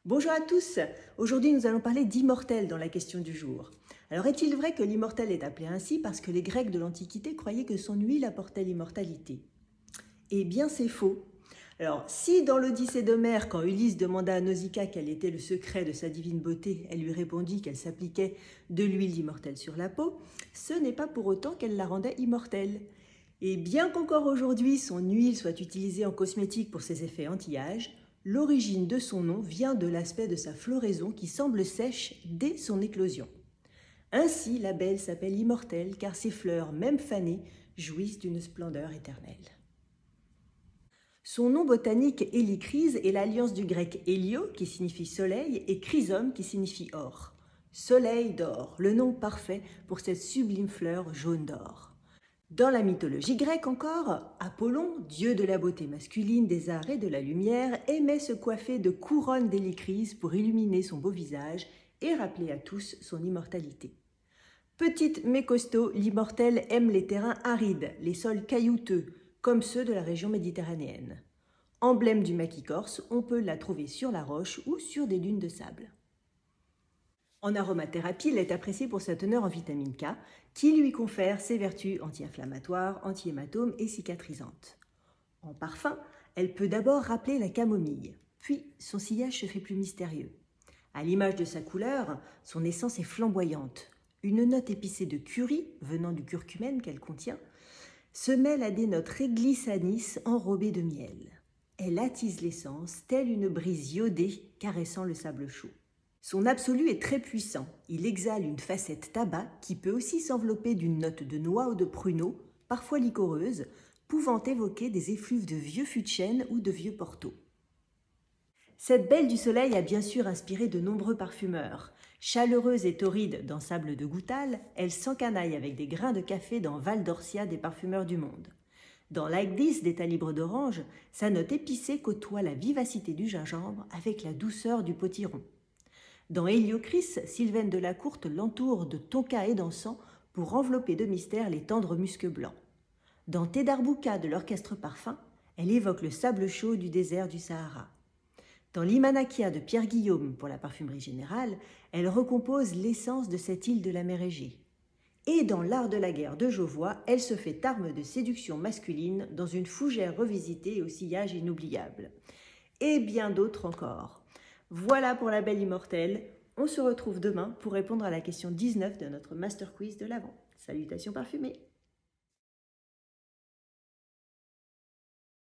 Bonjour à tous, aujourd'hui nous allons parler d'immortel dans la question du jour. Alors est-il vrai que l'immortel est appelé ainsi parce que les Grecs de l'Antiquité croyaient que son huile apportait l'immortalité? Eh bien c'est faux. Alors si dans l'Odyssée d'Homère, quand Ulysse demanda à Nausicaa quel était le secret de sa divine beauté, elle lui répondit qu'elle s'appliquait de l'huile immortelle sur la peau, ce n'est pas pour autant qu'elle la rendait immortelle. Et bien qu'encore aujourd'hui son huile soit utilisée en cosmétique pour ses effets anti-âge, l'origine de son nom vient de l'aspect de sa floraison qui semble sèche dès son éclosion. Ainsi, l'abeille s'appelle immortelle car ses fleurs, même fanées, jouissent d'une splendeur éternelle. Son nom botanique Hélichrys est l'alliance du grec hélio qui signifie soleil et chrysome qui signifie or. Soleil d'or, le nom parfait pour cette sublime fleur jaune d'or. Dans la mythologie grecque encore, Apollon, dieu de la beauté masculine, des arts et de la lumière, aimait se coiffer de couronnes d'hélichrys pour illuminer son beau visage et rappeler à tous son immortalité. Petite mais costaud, l'immortelle aime les terrains arides, les sols caillouteux, comme ceux de la région méditerranéenne. Emblème du maquis corse, on peut la trouver sur la roche ou sur des dunes de sable. En aromathérapie, elle est appréciée pour sa teneur en vitamine K, qui lui confère ses vertus anti-inflammatoires, anti-hématomes et cicatrisantes. En parfum, elle peut d'abord rappeler la camomille, puis son sillage se fait plus mystérieux. À l'image de sa couleur, son essence est flamboyante. Une note épicée de curry, venant du curcumène qu'elle contient, se mêle à des notes réglisse anis enrobées de miel. Elle attise l'essence, telle une brise iodée caressant le sable chaud. Son absolu est très puissant. Il exhale une facette tabac qui peut aussi s'envelopper d'une note de noix ou de pruneau, parfois liquoreuse, pouvant évoquer des effluves de vieux fûts de chêne ou de vieux porto. Cette belle du soleil a bien sûr inspiré de nombreux parfumeurs. Chaleureuse et torride dans Sable de Goutal, elle s'encanaille avec des grains de café dans Val d'Orcia des parfumeurs du monde. Dans Like This des talibres d'orange, sa note épicée côtoie la vivacité du gingembre avec la douceur du potiron. Dans Héliocris, Sylvaine de la Courte l'entoure de tonka et d'encens pour envelopper de mystère les tendres muscs blancs. Dans Tedarbouka de l'Orchestre Parfum, elle évoque le sable chaud du désert du Sahara. Dans l'Imanakia de Pierre Guillaume pour la parfumerie générale, elle recompose l'essence de cette île de la mer Égée. Et dans L'Art de la guerre de Jovois, elle se fait arme de séduction masculine dans une fougère revisitée au sillage inoubliable. Et bien d'autres encore. Voilà pour la belle immortelle. On se retrouve demain pour répondre à la question 19 de notre Master Quiz de l'Avent. Salutations parfumées!